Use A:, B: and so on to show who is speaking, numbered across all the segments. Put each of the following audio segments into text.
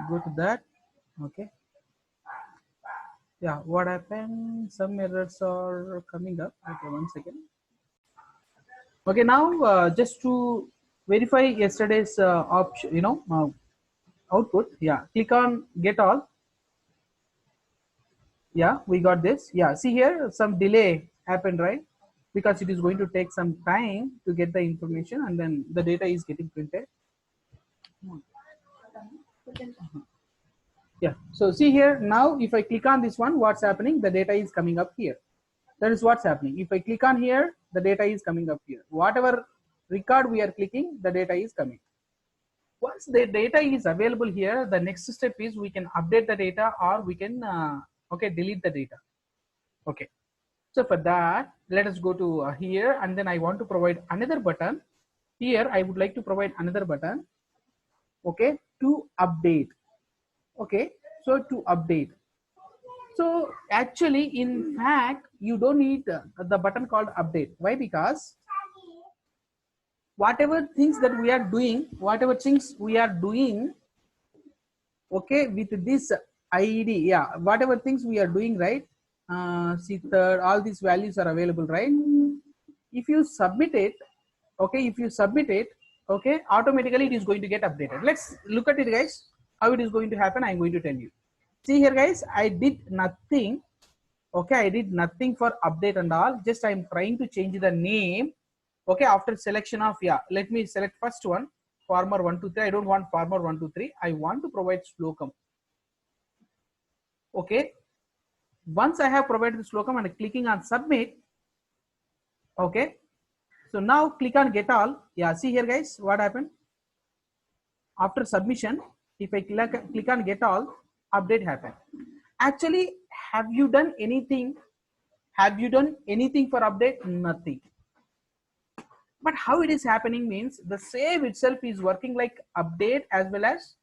A: go to that. Okay, yeah, what happened? Some errors are coming up. Okay, one second. Okay, now just to verify yesterday's option, output. Yeah, click on get all. Yeah, we got this. Yeah, see here some delay happened, right? Because it is going to take some time to get the information, and then the data is getting printed. Yeah, so see here now, if I click on this one, what's happening? The data is coming up here. That is what's happening. If I click on here, the data is coming up here. Whatever record we are clicking, the data is coming. Once the data is available here, the next step is we can update the data, or we can okay, delete the data. Okay, so for that, let us go to here, and then I want to provide another button. Here I would like to provide another button, okay, to update. Okay, so to update. So actually, in fact, you don't need the button called update. Why? Because whatever things that we are doing, okay, with this ID, yeah, whatever things we are doing, right? Third, all these values are available, right? If you submit it, okay, okay, automatically it is going to get updated. Let's look at it, guys. How it is going to happen, I'm going to tell you. See here, guys, I did nothing. Okay, I did nothing for update and all. Just I'm trying to change the name. Okay, after selection of, yeah, let me select first one, farmer 123. I don't want farmer 123. I want to provide Slocum. Okay, once I have provided the Slocum and clicking on submit. Okay, so now click on get all. Yeah, see here, guys, what happened after submission. If I click on get all, update happened. Actually, have you done anything? Have you done anything for update? Nothing. But how it is happening means the save itself is working like update as well as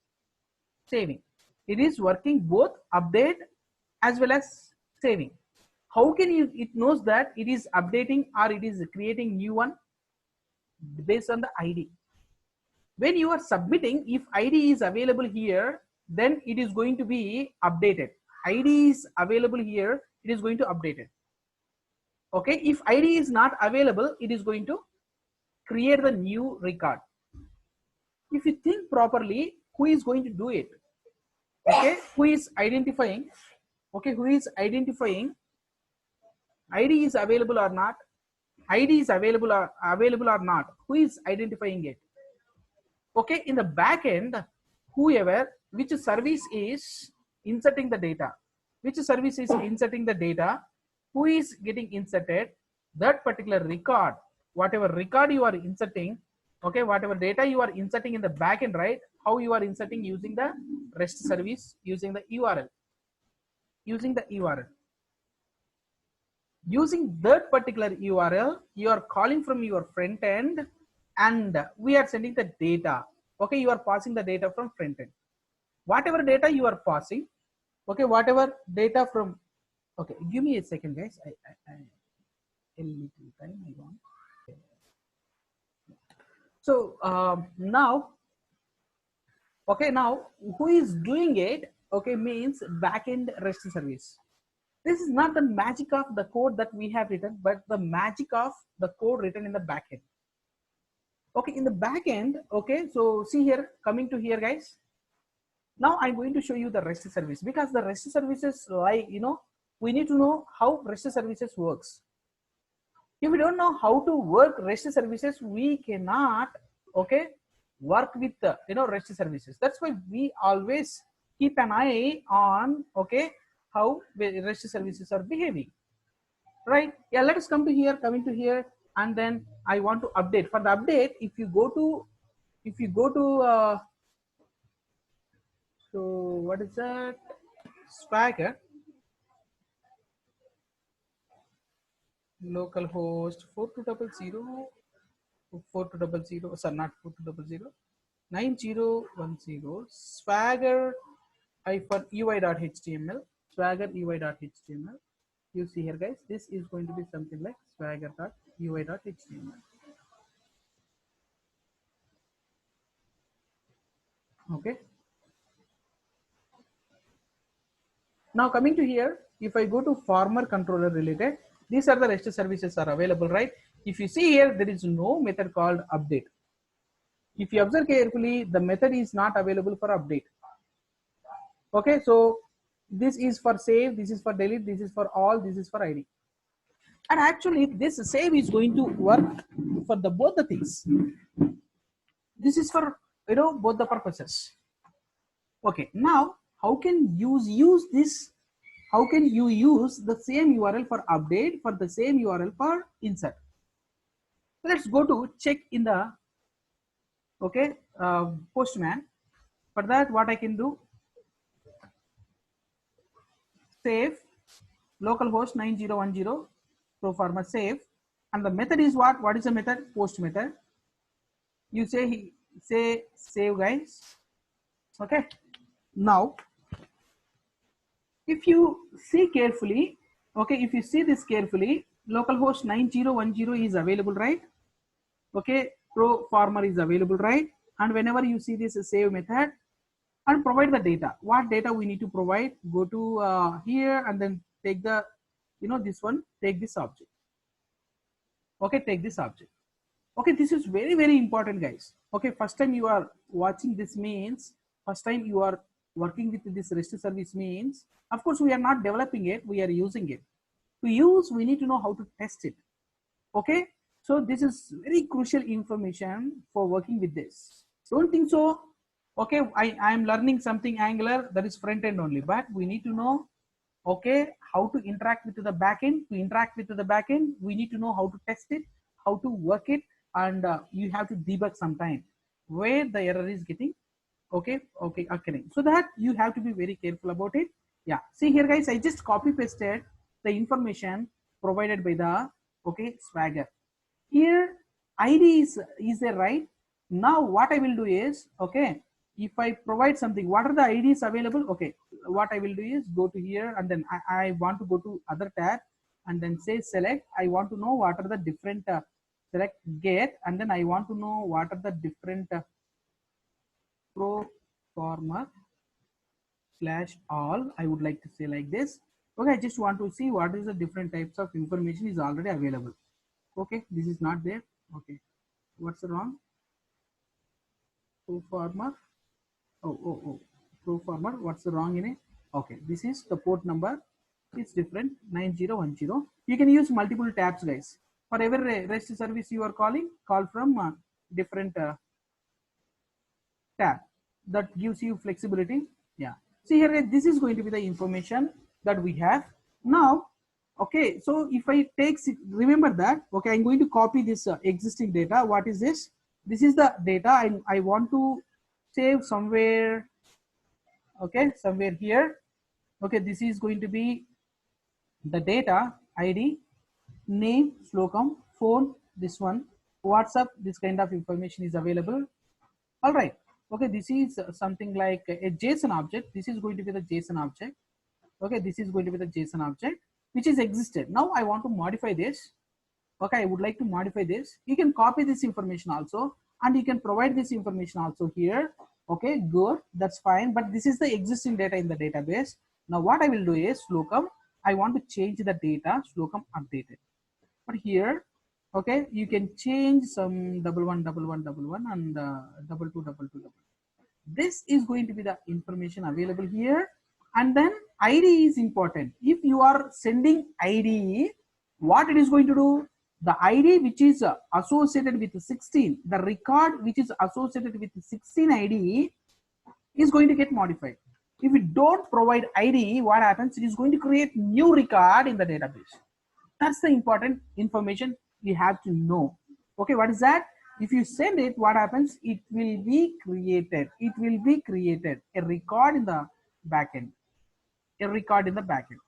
A: saving. It is working both update as well as saving. How can you, it knows that it is updating or it is creating new one? Based on the ID. When you are submitting, if ID is available here, then it is going to be updated. ID is available here, it is going to update it. Okay, if ID is not available, it is going to create the new record. If you think properly, who is going to do it? Okay, who is identifying? Okay, who is identifying ID is available or not? ID is available or not? Who is identifying it? Okay, in the back end, whoever, which service is inserting the data, who is getting inserted, that particular record, whatever record you are inserting, okay, whatever data you are inserting in the back end, right? How you are inserting? Using the REST service, using the URL, using that particular URL, you are calling from your front end, and we are sending the data. Okay, you are passing the data from front end. Whatever data you are passing, okay, whatever data from, okay, give me a second, guys. A little time I want. So now, okay, now who is doing it? Okay, means backend REST service. This is not the magic of the code that we have written, but the magic of the code written in the backend. Okay, in the backend, okay, so see here, coming to here, guys. Now I'm going to show you the REST service, because the REST services, like, we need to know how REST services works. If we don't know how to work REST services, we cannot, okay, work with REST services. That's why we always keep an eye on, okay, how REST services are behaving, right? Yeah, let us come to here, and then I want to update. For the update, if you go to so what is that? Swagger localhost 4200 4200, sorry, not 4200, 9010 swagger hyphen ui.html, swagger ui.html. You see here, guys, this is going to be something like swagger.ui.html. Okay, Now coming to here, if I go to farmer controller related, these are the REST services are available, right? If you see here, there is no method called update. If you observe carefully, the method is not available for update. Okay, so this is for save, this is for delete, this is for all, this is for ID. And actually, this save is going to work for the both the things. This is for both the purposes. Okay, now how can you use this? How can you use the same URL for update, for the same URL for insert? Let's go to check in the Postman. For that, what I can do, save localhost 9010 proforma save, and the method is what? What is the method? Post method. You say save, guys. Okay. Now, if you see carefully, okay, if you see this carefully, localhost 9010 is available, right? Okay, proforma is available, right? And whenever you see this save method and provide the data, what data we need to provide, go to here and then take the, this one, take this object. Okay, take this object. Okay, this is very, very important, guys. Okay, first time you are watching this means, first time you are working with this REST service means, of course, we are not developing it, we are using it. To use, we need to know how to test it. Okay, so this is very crucial information for working with this. Don't think so. Okay, I am learning something Angular, that is front end only, but we need to know, okay, how to interact with the backend. To interact with the backend, we need to know how to test it, how to work it, and you have to debug sometime where the error is getting occurring. So that you have to be very careful about it. Yeah, see here, guys, I just copy pasted the information provided by the Swagger. Here ID is there, right? Now what I will do is, okay, if I provide something, what are the IDs available? Okay, what I will do is go to here and then I want to go to other tab and then say select. I want to know what are the different select get, and then I want to know what are the different proforma / all. I would like to say like this. Okay, I just want to see what is the different types of information is already available. Okay, this is not there. Okay, what's wrong? Proforma. Oh, proforma. What's the wrong in it? Okay, this is the port number. It's different, 9010. You can use multiple tabs, guys. For every REST service you are calling, call from different tab. That gives you flexibility. Yeah. See here, this is going to be the information that we have now. Okay, so if I take, remember that, okay, I'm going to copy this existing data. What is this? This is the data I want to save somewhere, okay, somewhere here. Okay, this is going to be the data, ID, name, Slocum, phone, this one, WhatsApp, this kind of information is available. All right. Okay, this is something like a JSON object. This is going to be the JSON object. Okay, this is going to be the JSON object which is existed. Now I want to modify this. Okay, I would like to modify this. You can copy this information also, and you can provide this information also here. Okay, good, that's fine. But this is the existing data in the database. Now what I will do is Slocum. I want to change the data. Slocum updated. But here, okay, you can change some 111111 and 2222. This is going to be the information available here. And then ID is important. If you are sending ID, what it is going to do? The ID which is associated with 16, the record which is associated with 16 ID is going to get modified. If you don't provide ID, what happens? It is going to create new record in the database. That's the important information you have to know. Okay, what is that? If you send it, what happens? It will be created. It will be created a record in the backend. A record in the backend.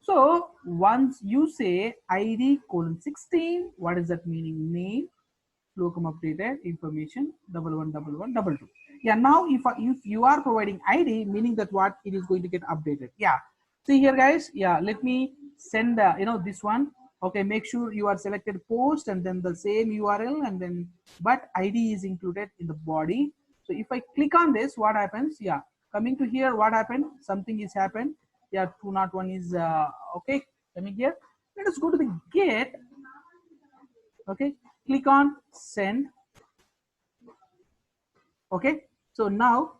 A: So once you say ID colon 16, what is that meaning? Name, Slocum updated, information 111122. Yeah, now if you are providing ID, meaning that what it is going to get updated. Yeah, see here, guys. Yeah, let me send this one. Okay, make sure you are selected post and then the same URL, and then but ID is included in the body. So if I click on this, what happens? Yeah, coming to here, what happened? Something is happened. Yeah, 201 is okay. Coming here, let us go to the get. Okay, click on send. Okay, so now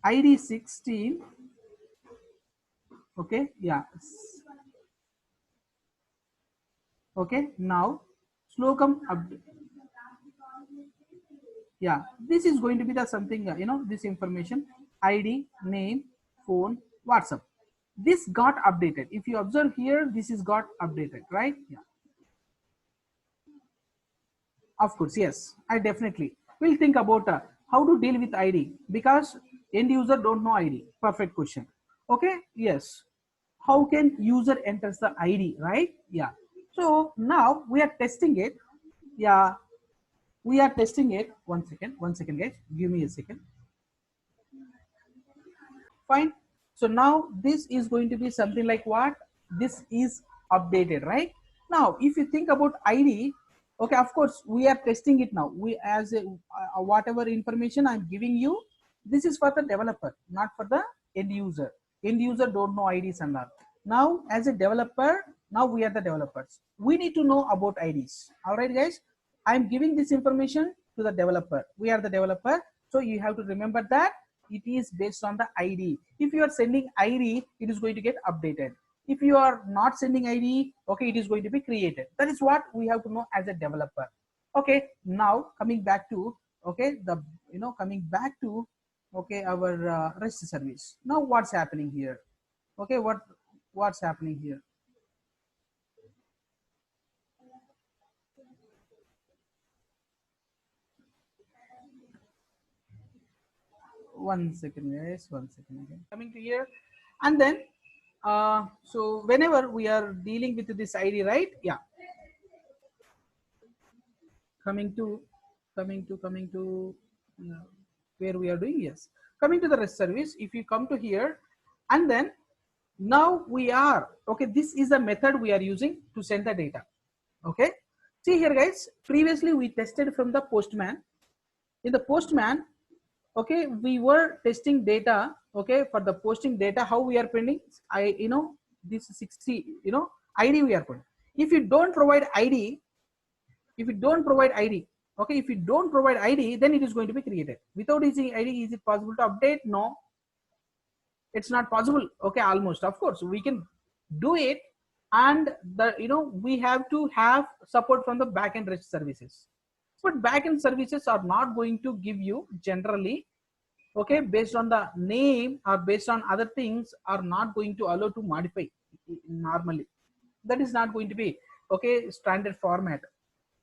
A: ID 16. Okay, yeah. Okay, now slocum update. Yeah, this is going to be the something, this information, ID, name, phone, WhatsApp. This got updated. If you observe here, this is got updated, right? Yeah, of course, yes. I definitely will think about how to deal with ID, because end user don't know ID. Perfect question. Okay, yes. How can user enters the ID, right? Yeah. So now we are testing it. Yeah, we are testing it. One second, guys. Give me a second. Fine. So now this is going to be something like what? This is updated, right? Now if you think about ID, okay, of course we are testing it now. We as a, whatever information I'm giving you, this is for the developer, not for the end user. End user don't know IDs and all. Now as a developer, now we are the developers, we need to know about IDs. All right guys, I'm giving this information to the developer. We are the developer, so you have to remember that it is based on the ID. If you are sending ID, it is going to get updated. If you are not sending ID, okay, it is going to be created. That is what we have to know as a developer. Okay, now coming back to, okay, the, coming back to, okay, our REST service. Now what's happening here? Okay, what's happening here? One second, guys. One second again. Coming to here, and then so whenever we are dealing with this ID, right? Yeah. Coming to where we are doing, yes. Coming to the REST service, if you come to here, and then now we are okay. This is the method we are using to send the data. Okay. See here, guys. Previously we tested from the Postman. In the Postman, okay, we were testing data. Okay, for the posting data, how we are printing, this 60, ID we are putting. If you don't provide ID, if you don't provide ID, okay, if you don't provide ID, then it is going to be created. Without using ID, is it possible to update? No, it's not possible. Okay, almost, of course we can do it, and the, we have to have support from the backend REST services, but backend services are not going to give you generally, okay, based on the name or based on other things, are not going to allow to modify normally. That is not going to be, okay, standard format.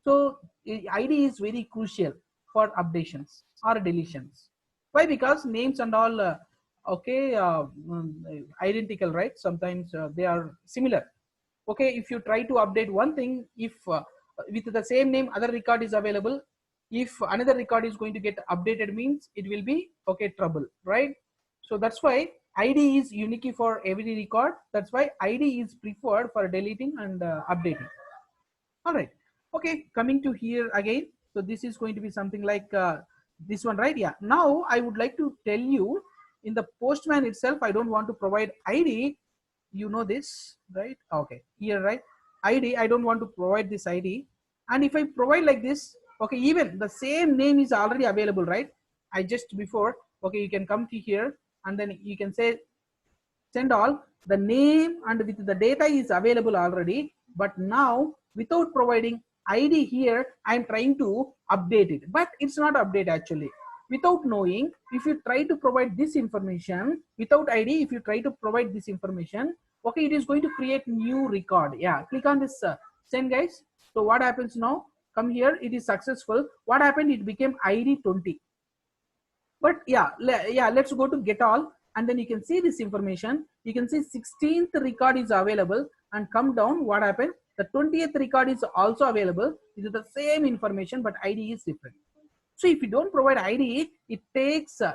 A: So ID is very crucial for updations or deletions. Why? Because names and all, okay, identical, right? Sometimes they are similar. Okay, if you try to update one thing, if with the same name other record is available, if another record is going to get updated, means it will be, okay, trouble, right? So that's why ID is unique for every record. That's why ID is preferred for deleting and updating. All right. Okay, coming to here again. So this is going to be something like this one, right? Yeah. Now I would like to tell you, in the Postman itself, I don't want to provide ID. You know this, right? Okay, here, right? ID, I don't want to provide this ID. And if I provide like this, okay, even the same name is already available, right? I just before, okay, you can come to here and then you can say send all. The name and with the data is available already, but now without providing ID here, I am trying to update it, but it's not update actually. Without knowing, if you try to provide this information without ID, if you try to provide this information, okay, it is going to create new record. Yeah, click on this send, guys. So what happens now? Come here, it is successful. What happened? It became ID 20. But yeah, yeah, let's go to get all, and then you can see this information. You can see 16th record is available, and come down, what happened? The 20th record is also available. It is the same information, but ID is different. So if you don't provide ID, it takes as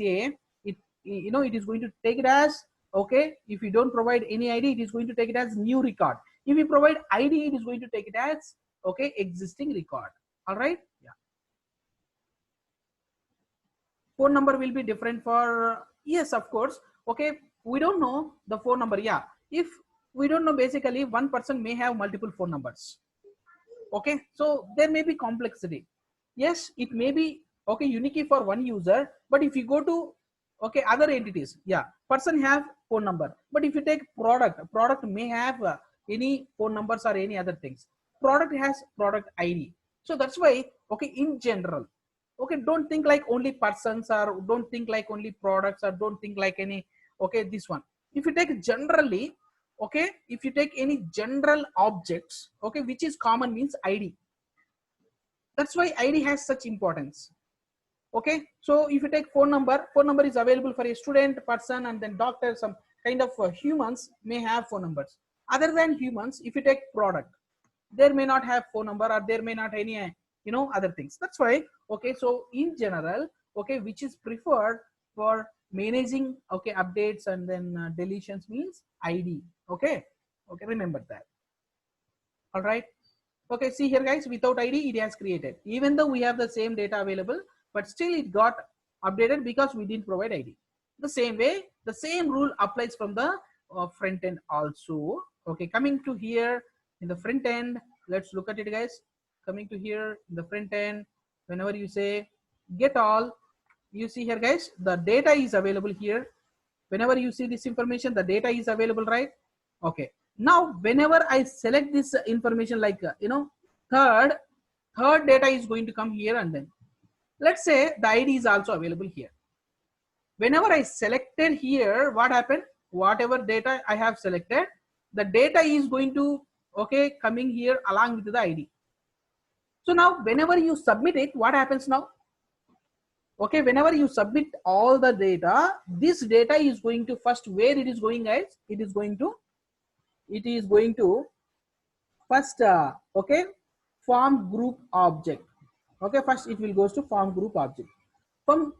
A: a, it is going to take it as, okay, if you don't provide any ID, it is going to take it as new record. If you provide ID, it is going to take it as, okay, existing record. All right. Yeah. Phone number will be different for, yes, of course. Okay, we don't know the phone number. Yeah, if we don't know, basically one person may have multiple phone numbers. Okay, so there may be complexity. Yes, it may be okay unique for one user, but if you go to okay other entities, yeah, person have phone number, but if you take product may have any phone numbers or any other things. Product has product ID. So that's why okay in general, okay, don't think like only persons, or don't think like only products, or don't think like any okay this one. If you take generally, okay, if you take any general objects, okay, which is common means ID. That's why ID has such importance. Okay, so if you take phone number is available for a student, person, and then doctor. Some kind of humans may have phone numbers. Other than humans, if you take product, there may not have phone number, or there may not any other things. That's why okay, so in general, okay, which is preferred for managing okay updates and then deletions means ID. Okay, okay, remember that. All right. Okay, see here guys, without ID it has created, even though we have the same data available, but still it got updated because we didn't provide ID. The same way, the same rule applies from the front end also. Okay, coming to here in the front end, let's look at it guys. Coming to here in the front end, whenever you say get all, you see here guys, the data is available here. Whenever you see this information, the data is available, right? Okay, now whenever I select this information like third data is going to come here, and then let's say the ID is also available here. Whenever I selected here, what happened? Whatever data I have selected, the data is going to okay coming here along with the ID. So now whenever you submit it, what happens now? Okay, whenever you submit all the data, this data is going to first, where it is going guys, it is going to first okay form group object. Okay, first it will goes to form group object. From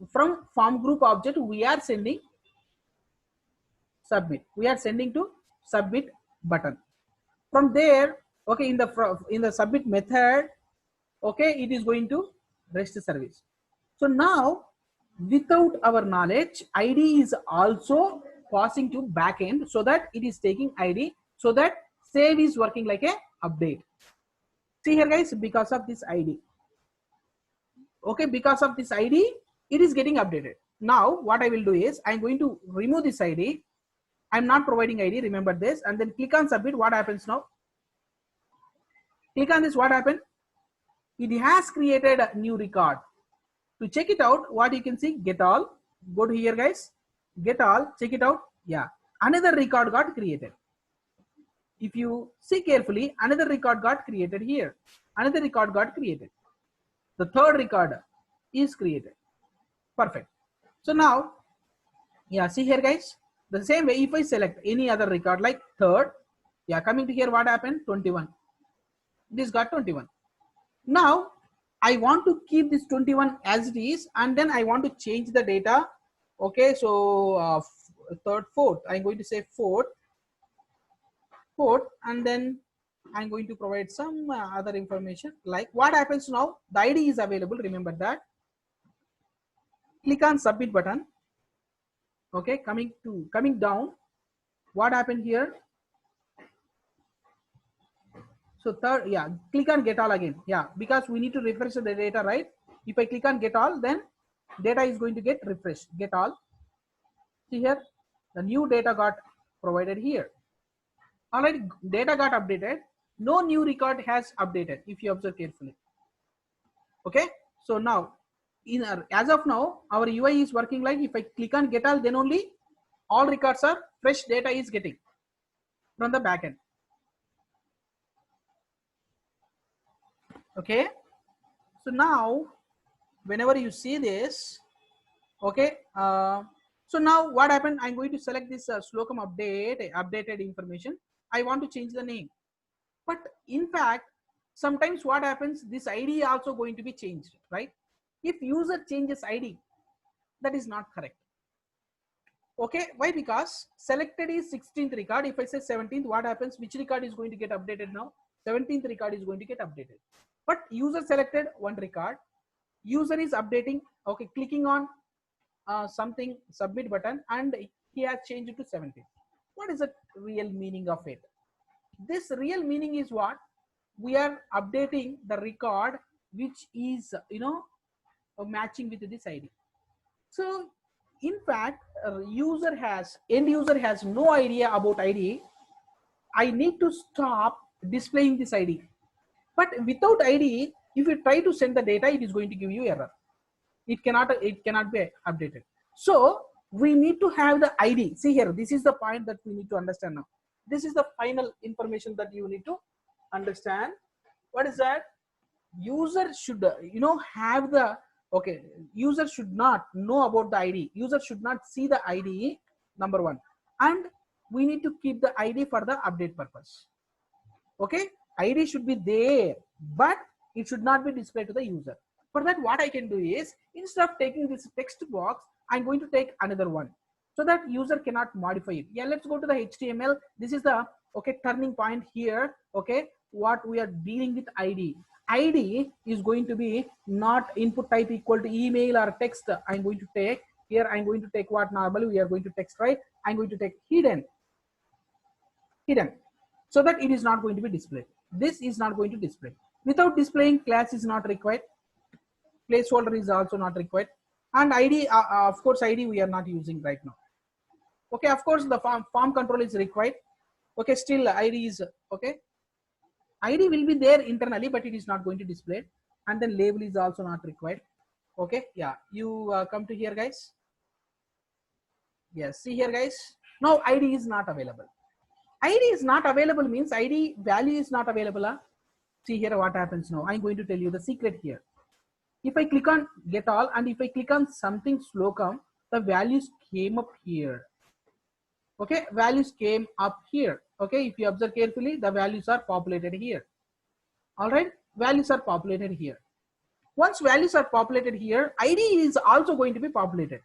A: form group object we are sending submit, we are sending to submit button. From there, okay, in the submit method, okay, it is going to REST service. So now without our knowledge, ID is also passing to backend, so that it is taking ID, so that save is working like a update. See here guys, because of this ID, okay, because of this ID it is getting updated. Now what I will do is I'm going to remove this ID. I'm not providing ID, remember this, and then click on submit. What happens now? Click on this, what happened? It has created a new record. To check it out, what you can see, get all, go to here guys, get all, check it out. Yeah, another record got created. If you see carefully, another record got created here, another record got created, the third record is created. Perfect. So now, yeah, see here guys, the same way if I select any other record like third, yeah, coming to here, what happened? 21, this got 21. Now I want to keep this 21 as it is, and then I want to change the data. Okay, so third, fourth, I'm going to say fourth, and then I'm going to provide some other information. Like what happens now? The ID is available, remember that. Click on submit button. Okay, coming down, what happened here? So third, yeah, click on get all again. Yeah, because we need to refresh the data, right? If I click on get all, then data is going to get refreshed. Get all. See here, the new data got provided here. Already data got updated. No new record has updated if you observe carefully. Okay, so now as of now our UI is working like if I click on get all, then only all records are fresh data is getting from the backend. Okay, so now whenever you see this, okay, so now what happened? I'm going to select this Slocum updated information. I want to change the name, but in fact sometimes what happens, this ID also going to be changed, right? If user changes ID, that is not correct. Okay, why? Because selected is 16th record. If I say 17th, what happens? Which record is going to get updated now? 17th record is going to get updated. But user selected one record, user is updating, okay, clicking on something submit button, and he has changed it to 17. What is the real meaning of it? This real meaning is what? We are updating the record which is, matching with this ID. So in fact, end user has no idea about ID. I need to stop displaying this ID. But without ID, if you try to send the data, it is going to give you error. It cannot be updated. So we need to have the ID. See here, this is the point that we need to understand now. This is the final information that you need to understand. What is that? User should have the, okay, user should not know about the ID. User should not see the ID, number one. And we need to keep the ID for the update purpose. Okay, ID should be there, but it should not be displayed to the user. For that, what I can do is, instead of taking this text box, I'm going to take another one so that user cannot modify it. Yeah, let's go to the HTML. This is the, okay, turning point here. Okay, what we are dealing with ID. ID is going to be not input type equal to email or text. I'm going to take here. I'm going to take what normally we are going to text, right? I'm going to take hidden, so that it is not going to be displayed. This is not going to display. Without displaying, class is not required. Placeholder is also not required. And ID, of course, ID we are not using right now. Okay, of course, the form control is required. Okay, still ID is okay. ID will be there internally, but it is not going to display. And then label is also not required. Okay, yeah, you come to here, guys. Yes, see here, guys. Now ID is not available. ID is not available means ID value is not available. See here what happens now. I'm going to tell you the secret here. If I click on get all and if I click on something Slocum, the values came up here. Okay, values came up here. Okay, if you observe carefully, the values are populated here. All right, values are populated here. Once values are populated here, ID is also going to be populated.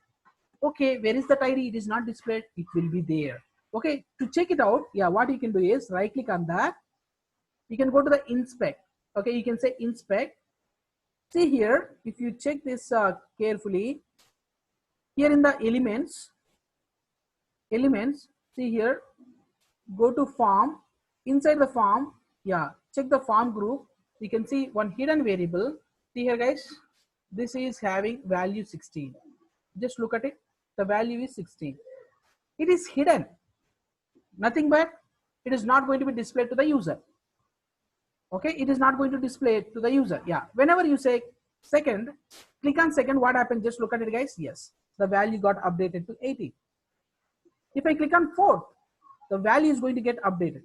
A: Okay, where is that ID? It is not displayed. It will be there. Okay, to check it out, yeah, what you can do is right click on that. You can go to the inspect. Okay, you can say inspect. See here, if you check this carefully, here in the elements, see here, go to form. Inside the form, yeah, check the form group. You can see one hidden variable. See here, guys, this is having value 16. Just look at it. The value is 16. It is hidden. Nothing but it is not going to be displayed to the user. Okay, it is not going to display to the user. Yeah, whenever you say second, click on second, what happened? Just look at it, guys. Yes, the value got updated to 80. If I click on fourth, the value is going to get updated,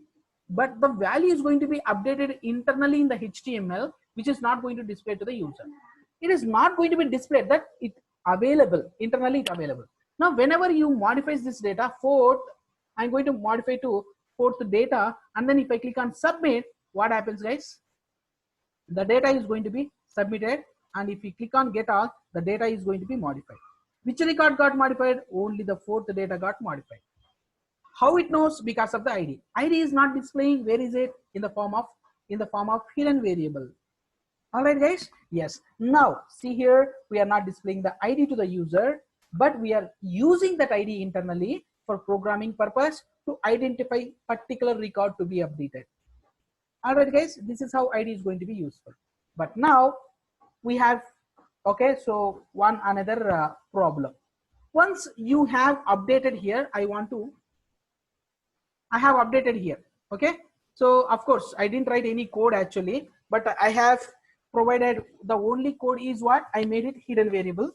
A: but the value is going to be updated internally in the HTML, which is not going to display to the user. It is not going to be displayed that it available internally. It available. Now, whenever you modify this data, fourth, I'm going to modify to fourth data, and then if I click on submit, what happens, guys? The data is going to be submitted, and if you click on get all, the data is going to be modified. Which record got modified? Only the fourth data got modified. How it knows? Because of the ID. ID is not displaying. Where is it? In the form of hidden variable. All right, guys. Yes. Now see here, we are not displaying the ID to the user, but we are using that ID internally for programming purpose to identify particular record to be updated. All right, guys, this is how ID is going to be useful. But now we have, okay, so one another problem. Once you have updated here, I have updated here. Okay, so of course I didn't write any code actually, but I have provided the only code is what I made it hidden variable.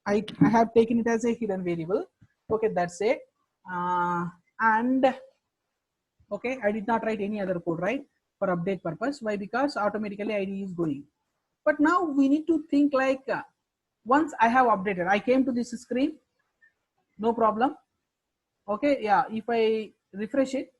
A: I have taken it as a hidden variable. Okay, that's it. And okay, I did not write any other code, right, for update purpose. Why? Because automatically ID is going. But now we need to think like once I have updated, I came to this screen, no problem. Okay, yeah, if I refresh it,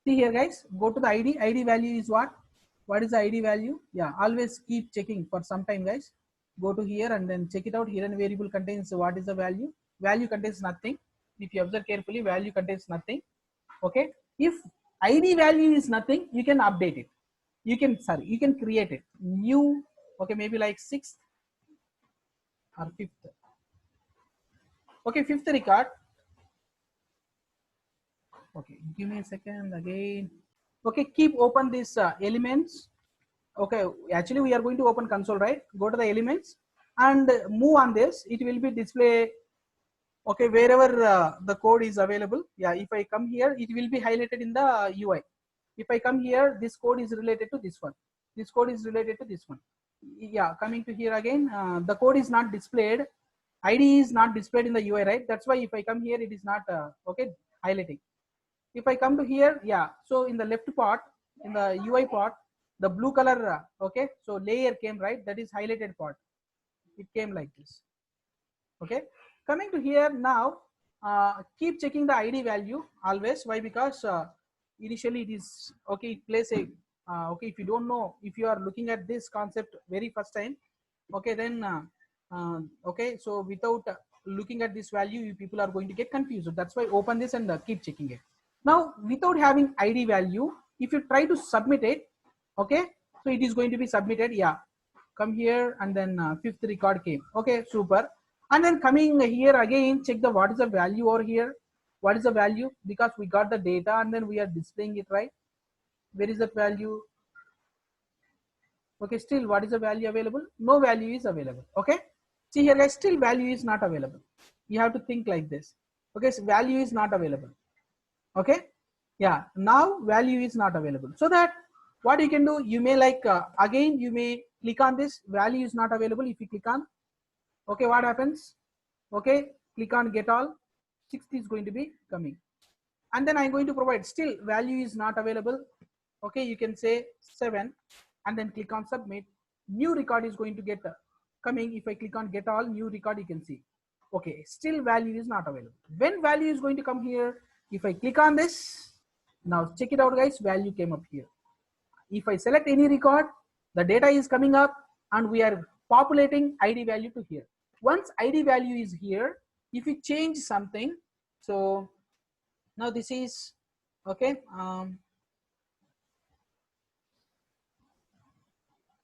A: see here, guys, go to the ID value is what is the ID value? Yeah, always keep checking for some time, guys. Go to here and then check it out. Hidden variable contains what is the value? Value contains nothing. If you observe carefully, value contains nothing. Okay, if ID value is nothing, you can update it. You can create it new. Okay, maybe like 6th or 5th. Okay, 5th record. Okay, give me a second again. Okay, keep open these elements. Okay, actually we are going to open console, right? Go to the elements and move on this. It will be display. Okay, wherever the code is available. Yeah, if I come here, it will be highlighted in the UI. If I come here, this code is related to this one. This code is related to this one. Yeah, coming to here again, the code is not displayed. ID is not displayed in the UI, right? That's why if I come here, it is not okay highlighting. If I come to here, yeah, so in the left part, in the UI part, the blue color, okay, so layer came, right? That is highlighted part. It came like this. Okay, coming to here now, keep checking the ID value always. Why? Because initially it is okay, it plays a okay, if you don't know, if you are looking at this concept very first time, okay, then okay, so without looking at this value, you people are going to get confused. That's why open this and keep checking it. Now without having ID value, if you try to submit it, okay, so it is going to be submitted. Yeah, come here and then fifth record came. Okay, super. And then coming here again, check the what is the value over here. What is the value? Because we got the data and then we are displaying it, right? Where is that value? Okay, still what is the value available? No value is available. Okay, see here guys, still value is not available. You have to think like this. Okay, so value is not available. Okay, yeah, now value is not available. So that what you can do, you may like again you may click on this, value is not available. If you click on, okay, what happens? Okay, click on get all, 6th is going to be coming, and then I'm going to provide still value is not available. Okay, you can say 7 and then click on submit. New record is going to get coming. If I click on get all, new record, you can see, okay, still value is not available. When value is going to come here, if I click on this, now check it out guys, value came up here. If I select any record, the data is coming up and we are populating ID value to here. Once ID value is here, if you change something, so now this is okay,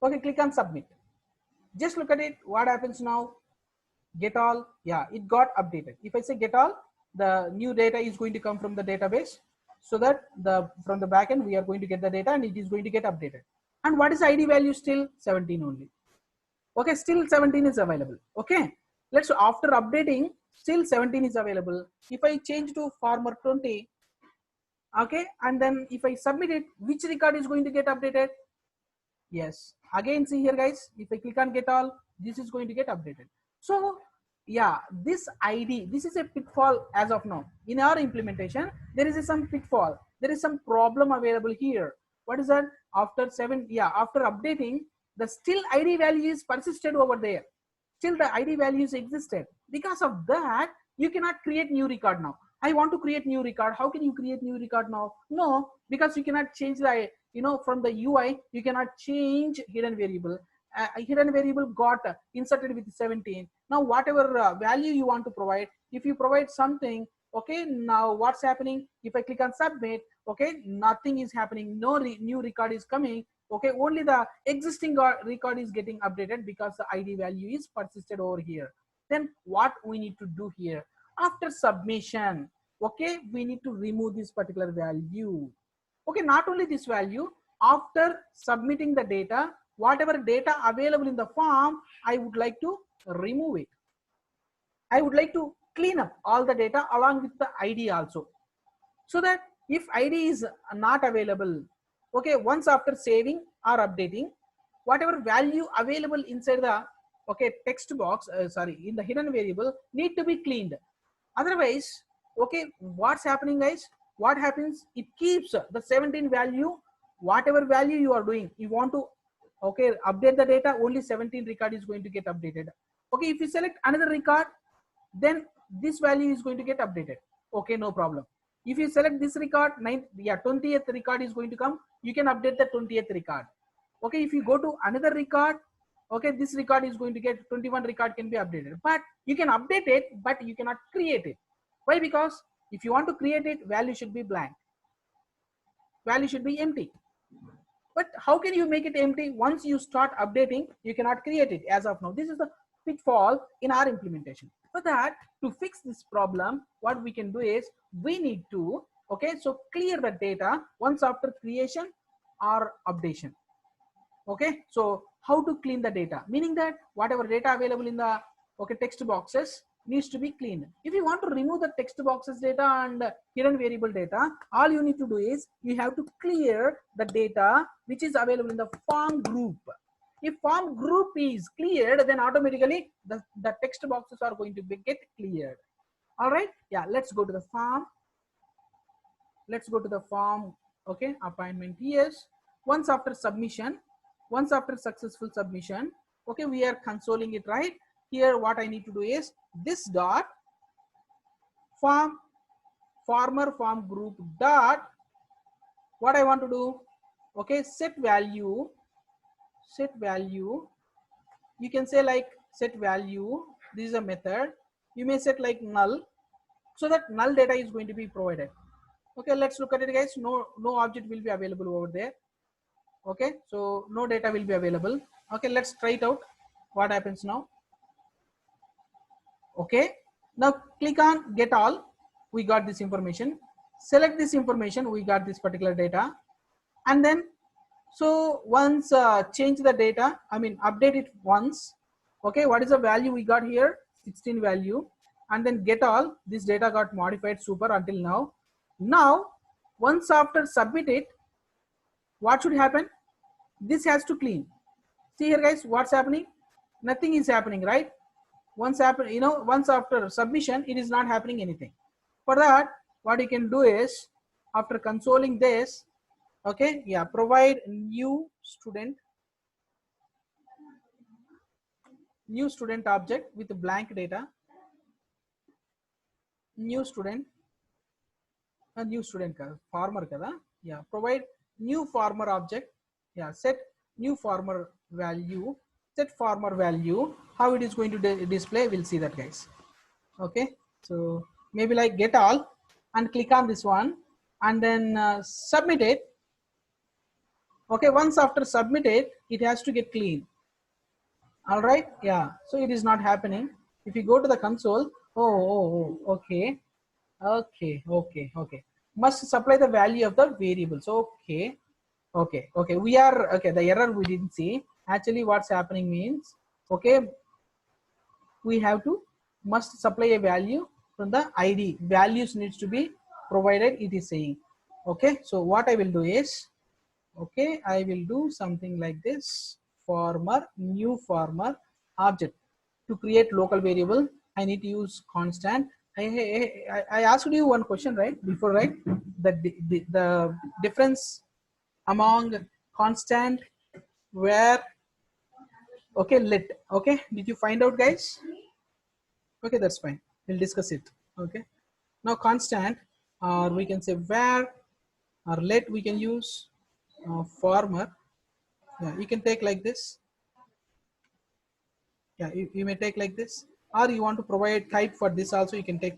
A: okay, click on submit. Just look at it, what happens now? Get all, yeah, it got updated. If I say get all, the new data is going to come from the database, so that the from the backend we are going to get the data and it is going to get updated. And what is ID value? Still 17 only. Okay, still 17 is available. Okay, let's, after updating, still 17 is available. If I change to farmer 20, okay, and then if I submit it, which record is going to get updated? Yes, again see here guys, if I click on get all, this is going to get updated. So yeah, this ID, this is a pitfall as of now. In our implementation, there is some pitfall, there is some problem available here. What is that? After 7, yeah, after updating, the still ID value is persisted over there. Still the ID values existed. Because of that, you cannot create new record now. I want to create new record. How can you create new record now? No, because you cannot change the, you know, from the UI, you cannot change hidden variable. Hidden variable got inserted with 17. Now whatever value you want to provide, if you provide something, okay, now what's happening? If I click on submit, okay, nothing is happening. No new record is coming. Okay, only the existing record is getting updated because the ID value is persisted over here. Then what we need to do here, after submission, okay, we need to remove this particular value. Okay, not only this value, after submitting the data, whatever data available in the form, I would like to remove it. I would like to clean up all the data along with the ID also, so that if ID is not available, okay, once after saving or updating, whatever value available inside the, okay, text box, sorry, in the hidden variable need to be cleaned. Otherwise, okay, what's happening guys, what happens, it keeps the 17 value, whatever value you are doing, you want to, okay, update the data, only 17 record is going to get updated. Okay, if you select another record, then this value is going to get updated. Okay, no problem. If you select this record, 20th record is going to come, you can update the 20th record. Okay, if you go to another record, okay, this record is going to get 21 record can be updated, but you can update it, but you cannot create it. Why? Because if you want to create it, value should be blank, value should be empty. But how can you make it empty? Once you start updating, you cannot create it as of now. This is the pitfall in our implementation. For that, to fix this problem, what we can do is we need to Okay, so clear the data once after creation or updation. Okay, so how to clean the data, meaning that whatever data available in the text boxes needs to be cleaned. If you want to remove the text boxes data and hidden variable data, all you need to do is you have to clear the data which is available in the form group. If form group is cleared, then automatically the text boxes are going to get cleared. All right, yeah, let's go to the form. Let's go to the form. Okay, appointment. Yes, once after submission, once after successful submission, okay, we are consoling it, right? Here what I need to do is this dot form farmer form group dot what I want to do, okay, set value. You can say like set value, this is a method. You may set like null, so that null data is going to be provided. Okay, let's look at it, guys. No object will be available over there. Okay, so no data will be available. Okay, let's try it out. What happens now? Okay, now click on get all. We got this information. Select this information. We got this particular data, and then so once change the data. I mean update it once. Okay, what is the value we got here? 16 value, and then get all. This data got modified super until now. Now once after submit it, what should happen? This has to clean. See here, guys, what's happening? Nothing is happening, right? Once after submission, it is not happening anything. For that, what you can do is after consoling this, okay, yeah, provide new student object with blank data. New student farmer kada, yeah, provide new farmer object. Yeah, set new farmer value. Set farmer value. How it is going to display, we'll see that, guys. Okay, so maybe like get all and click on this one and then submit it. Okay, once after submit it, it has to get clean. All right, yeah, so it is not happening. If you go to the console, okay, must supply the value of the variables. Okay, we are okay, the error we didn't see. Actually what's happening means, okay, we have to must supply a value from the ID. Values needs to be provided, it is saying. Okay, so what I will do is, okay, I will do something like this. New farmer object. To create local variable, I need to use constant. I asked you one question, right, before, right? The difference among constant, where, okay, let, okay, did you find out, guys? Okay, that's fine, we'll discuss it. Okay, now constant, or we can say where, or let, we can use farmer. Yeah, you can take like this. Yeah, you may take like this, or you want to provide type for this also, you can take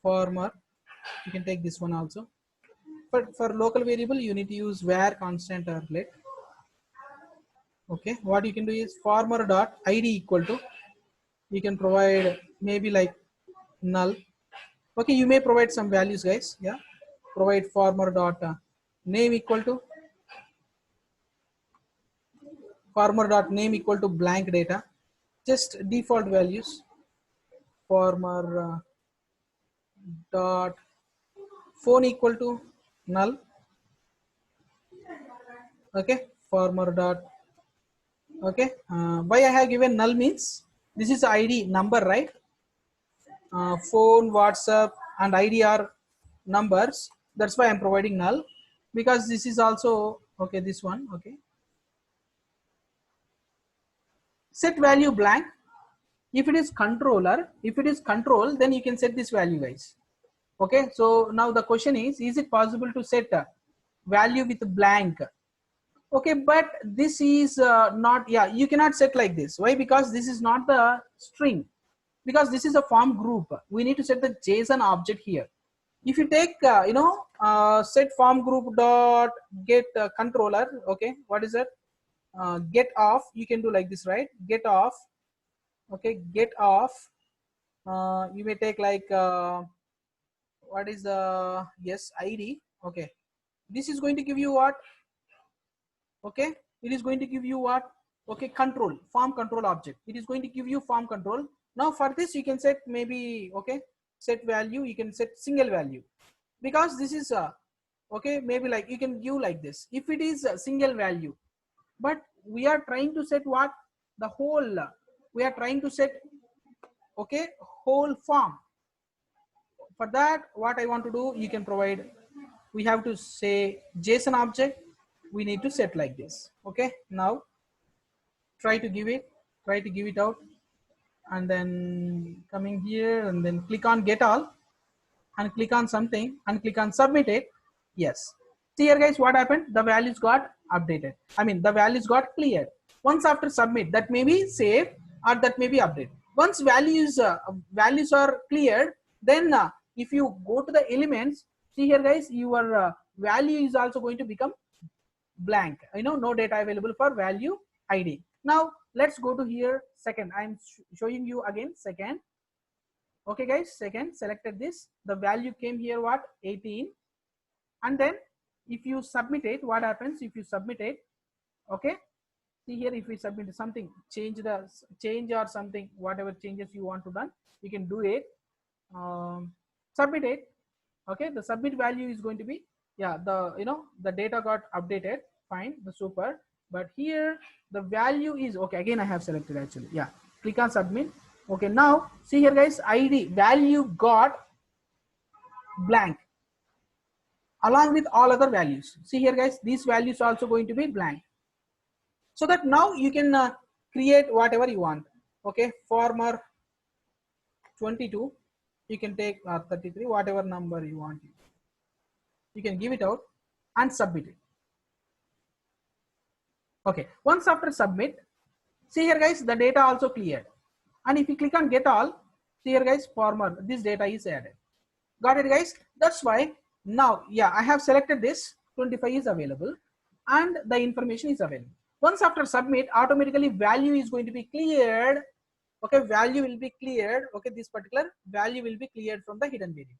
A: farmer. You can take this one also, but for local variable you need to use where constant or let. Okay, what you can do is farmer dot id equal to, you can provide maybe like null. Okay, you may provide some values, guys. Yeah, provide farmer dot name equal to, blank data, just default values. Farmer dot phone equal to null. Okay, farmer dot, okay, why I have given null means this is id number, right? Phone, WhatsApp and id are numbers, that's why I'm providing null, because this is also, okay, this one. Okay, set value blank. If it is control, then you can set this value, guys. Okay, so now the question is it possible to set a value with blank? Okay, but this is not, yeah, you cannot set like this. Why? Because this is not the string, because this is a form group. We need to set the JSON object here. If you take set form group dot get controller, okay, what is that? Get off, you can do like this, right? Get off. Okay, get off, you may take like what is the, yes, ID. Okay, this is going to give you what? Okay, it is going to give you what? Okay, control, form control object. It is going to give you form control. Now for this you can set maybe, okay, set value, you can set single value, because this is okay, maybe like you can give like this if it is a single value, but we are trying to set what? The whole, we are trying to set, okay, whole form. For that, what I want to do, you can provide, we have to say JSON object, we need to set like this. Okay, now try to give it out, and then coming here and then click on get all and click on something and click on submit it. Yes, see here guys, what happened? The values got updated, I mean the values got cleared. Once after submit, that may be saved or that may be updated. Once values are cleared, then if you go to the elements, see here guys, your value is also going to become blank, no data available for value ID. Now let's go to here second, I'm showing you again second. Okay guys, second, selected this, the value came here what? 18. And then if you submit it, what happens if you submit it? Okay, see here, if we submit something, change or something, whatever changes you want to done, you can do it. Submit it. Okay, the submit value is going to be, yeah, the the data got updated, fine, the super. But here the value is, okay, again I have selected actually, yeah, click on submit. Okay, now see here guys, ID value got blank along with all other values. See here guys, these values are also going to be blank, so that now you can create whatever you want. Okay, farmer 22, you can take 33, whatever number you want, you can give it out and submit it. Okay, once after submit, see here guys, the data also cleared. And if you click on get all, see here guys, farmer, this data is added. Got it guys? That's why now, yeah, I have selected this, 25 is available and the information is available. Once after submit, automatically value is going to be cleared. Okay, value will be cleared. Okay, this particular value will be cleared from the hidden variable.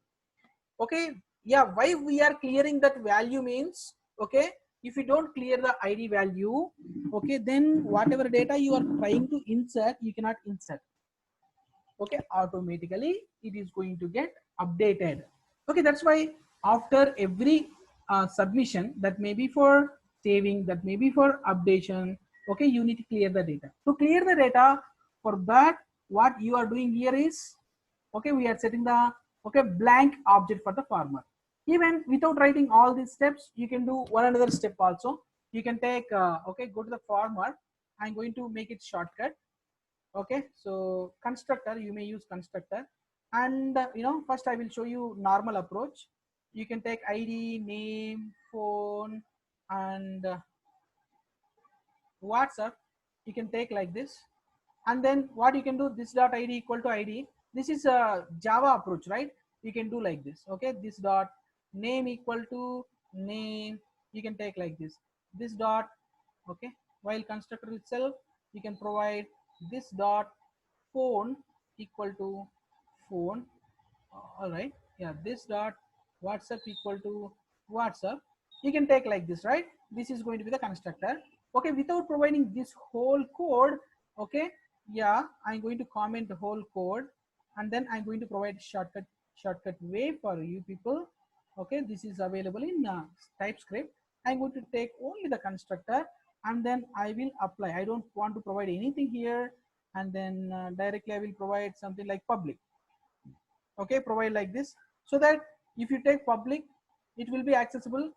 A: Okay, yeah, why we are clearing that value means, okay, if you don't clear the ID value, okay, then whatever data you are trying to insert, you cannot insert. Okay, automatically it is going to get updated. Okay, that's why after every submission, that may be for saving, that may be for updation, okay, you need to clear the data. To clear the data, for that what you are doing here is, okay, we are setting the, okay, blank object for the farmer. Even without writing all these steps, you can do one another step also. You can take okay, go to the farmer, I'm going to make it shortcut. Okay, so constructor, you may use constructor, and first I will show you normal approach. You can take ID, name, phone, and WhatsApp. You can take like this, and then what you can do, this dot ID equal to ID. This is a Java approach, right? You can do like this. Okay, this dot name equal to name, you can take like this. This dot, okay, while constructor itself, you can provide this dot phone equal to phone. All right, yeah, this dot WhatsApp equal to WhatsApp, you can take like this, right? This is going to be the constructor. Okay, without providing this whole code, okay, yeah, I'm going to comment the whole code, and then I'm going to provide shortcut way for you people. Okay, this is available in TypeScript. I'm going to take only the constructor, and then I will apply. I don't want to provide anything here, and then directly I will provide something like public. Okay, provide like this, so that if you take public, it will be accessible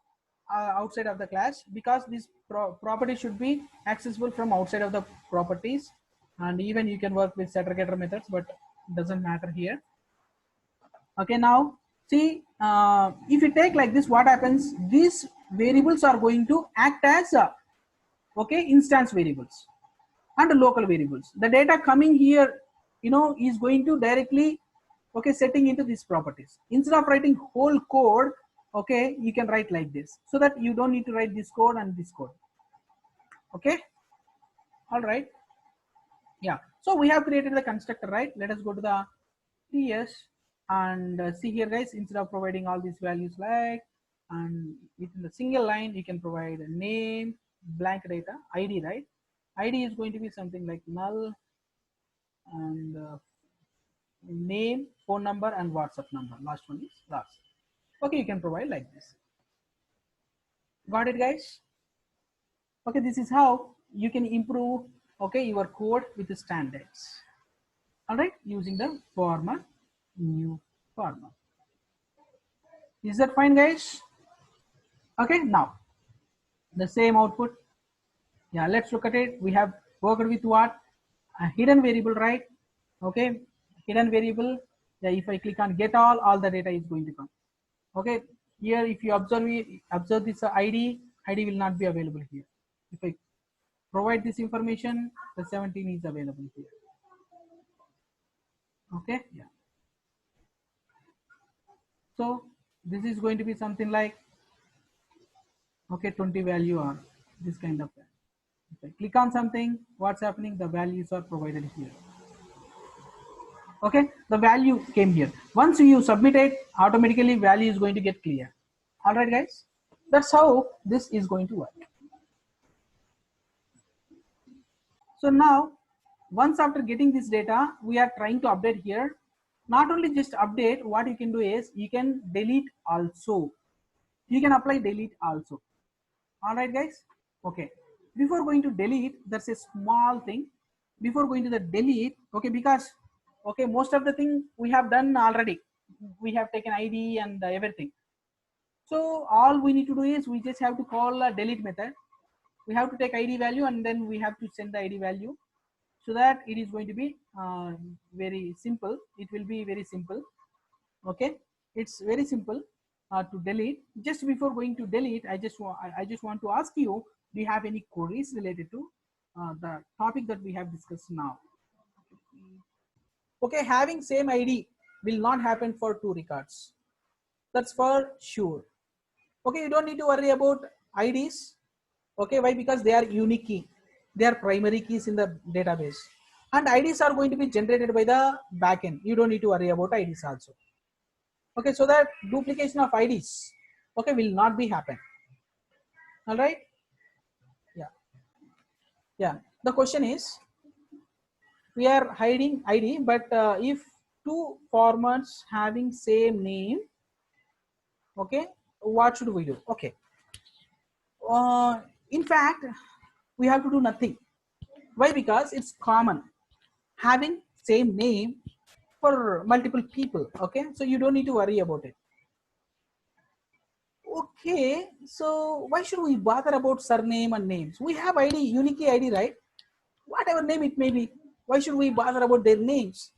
A: outside of the class, because this property should be accessible from outside of the properties. And even you can work with setter getter methods, but it doesn't matter here. Okay, now see, if you take like this, what happens, these variables are going to act as okay, instance variables and local variables. The data coming here, is going to directly, okay, setting into these properties. Instead of writing whole code, okay, you can write like this, so that you don't need to write this code and this code. Okay, all right, yeah. So we have created the constructor, right? Let us go to the PS, And see here guys, instead of providing all these values like, and within the single line you can provide a name, blank data, id, right? Id is going to be something like null, and name, phone number, and WhatsApp number. Last one is last. Okay, you can provide like this. Got it guys? Okay, this is how you can improve, okay, your code with the standards. All right, using the format, new format. Is that fine guys? Okay, now the same output. Yeah, let's look at it. We have worked with what? A hidden variable, right? Okay, hidden variable. Yeah, if I click on get all the data is going to come. Okay, here if you observe this id will not be available here. If I provide this information, the 17 is available here. Okay, yeah. So this is going to be something like, okay, 20 value or this kind of. If I click on something, what's happening? The values are provided here. Okay, the value came here. Once you submit it, automatically value is going to get clear. All right guys, that's how this is going to work. So now once after getting this data, we are trying to update here. Not only just update, what you can do is you can delete also. You can apply delete also. All right guys, okay, before going to delete, that's a small thing. Before going to the delete, okay, because okay, most of the thing we have done already. We have taken id and everything. So all we need to do is we just have to call a delete method. We have to take id value and then we have to send the id value, so that it is going to be very simple. It will be very simple. Okay, it's very simple to delete. Just before going to delete, I just want to ask you, do you have any queries related to the topic that we have discussed now? Okay, having same id will not happen for two records, that's for sure. Okay, you don't need to worry about ids. Okay, why? Because they are unique key, they are primary keys in the database, and ids are going to be generated by the backend. You don't need to worry about ids also. Okay, so that duplication of ids, okay, will not be happen. All right, yeah, yeah. The question is, we are hiding id, but if two formats having same name, okay, what should we do? Okay, in fact we have to do nothing. Why? Because it's common having same name for multiple people. Okay, so you don't need to worry about it. Okay, so why should we bother about surname and names? We have id, unique id, right? Whatever name it may be, why should we bother about their names?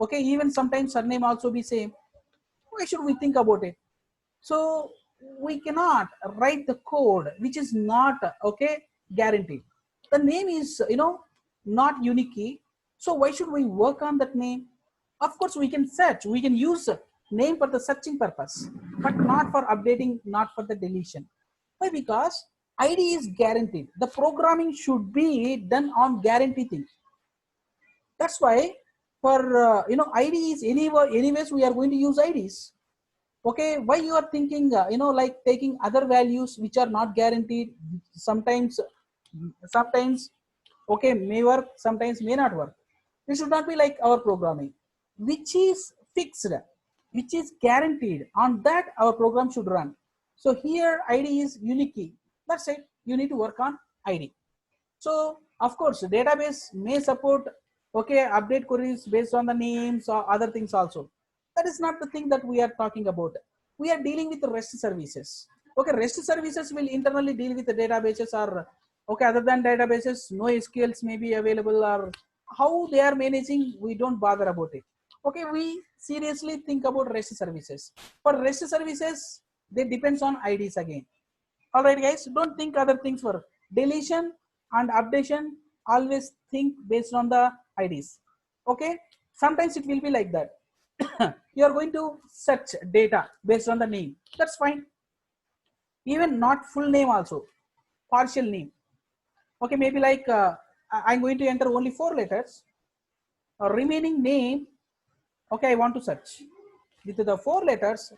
A: Okay, even sometimes surname also be same. Why should we think about it? So we cannot write the code which is not, okay, guaranteed. The name is, not unique key. So why should we work on that name? Of course we can search, we can use name for the searching purpose, but not for updating, not for the deletion. Why? Because id is guaranteed. The programming should be done on guarantee thing. That's why for id is anyways we are going to use ids. Okay, why you are thinking like taking other values which are not guaranteed? Sometimes okay, may work, sometimes may not work. It should not be like our programming, which is fixed, which is guaranteed. On that our program should run. So here id is unique key. That's it, you need to work on id. So of course database may support, okay, update queries based on the names or other things also. That is not the thing that we are talking about. We are dealing with the REST services. Okay, REST services will internally deal with the databases, or okay, other than databases, no SQLs may be available, or how they are managing, we don't bother about it. Okay, we seriously think about REST services. For REST services, they depends on IDs again. All right, guys, don't think other things. For deletion and updation, always think based on the IDs. Okay, sometimes it will be like that. You are going to search data based on the name. That's fine. Even not full name also, partial name. Okay, maybe like I'm going to enter only 4 letters. Remaining name, okay, I want to search. with the 4 letters,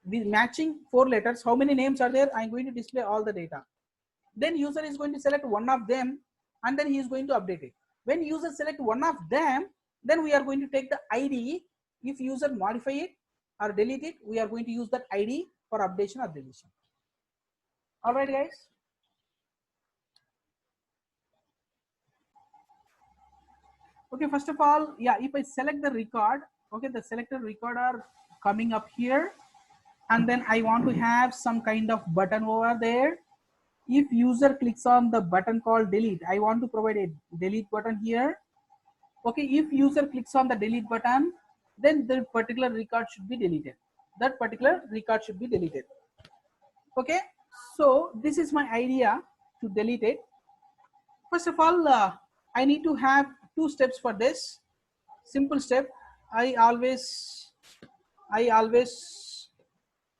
A: with matching 4 letters, how many names are there? I'm going to display all the data. Then user is going to select one of them and then he is going to update it. When user select one of them, then we are going to take the ID. If user modify it or delete it, we are going to use that ID for updation or deletion. All right, guys. Okay, first of all, yeah, if I select the record, okay, the selected record are coming up here, and then I want to have some kind of button over there. If user clicks on the button called delete, I want to provide a delete button here. Okay, if user clicks on the delete button, then the particular record should be deleted. That particular record should be deleted. Okay, so this is my idea to delete it. First of all, I need to have 2 steps for this. Simple step. I always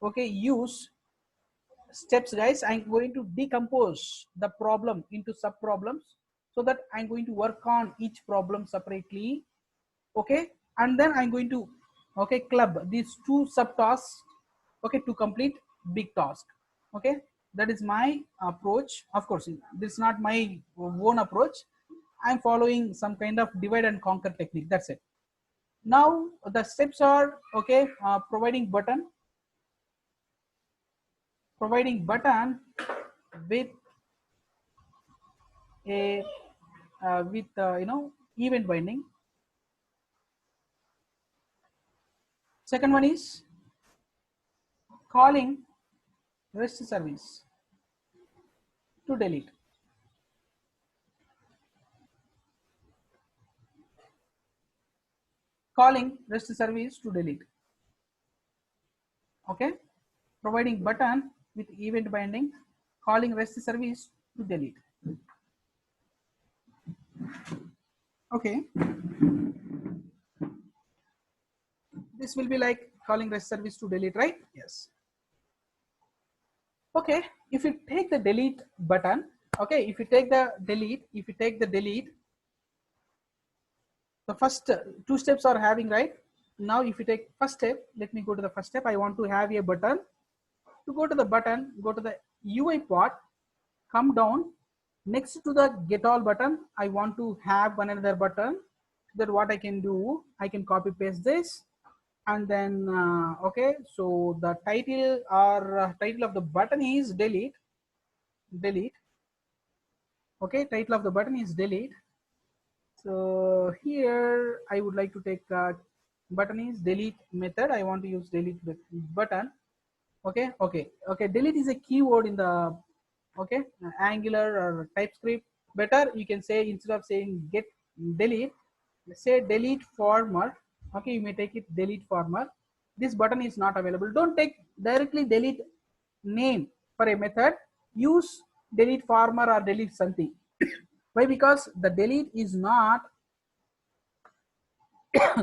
A: okay use steps, guys. I'm going to decompose the problem into sub problems so that I'm going to work on each problem separately. Okay, and then I'm going to okay club these 2 sub tasks okay to complete big task. Okay, that is my approach. Of course, this is not my own approach. I'm following some kind of divide and conquer technique. That's it. Now the steps are okay, providing button with a event binding. Second one is calling REST service to delete. Calling REST service to delete. Okay, providing button with event binding, calling REST service to delete. Okay, this will be like calling REST service to delete, right? Yes. Okay, if you take the delete button, okay, if you take the delete, the first 2 steps are having, right? Now if you take first step, let me go to the first step. I want to have a button. To go to the button, go to the UI part, come down. Next to the get all button, I want to have another button. That what I can do, I can copy paste this, and then okay, so the title or title of the button is delete. Okay, title of the button is delete. So here I would like to take button is delete method. I want to use delete button. Okay, delete is a keyword in the okay Angular or TypeScript. Better you can say, instead of saying get delete, say delete former. Okay, you may take it delete former. This button is not available. Don't take directly delete name for a method. Use delete former or delete something. Why? Because the delete is not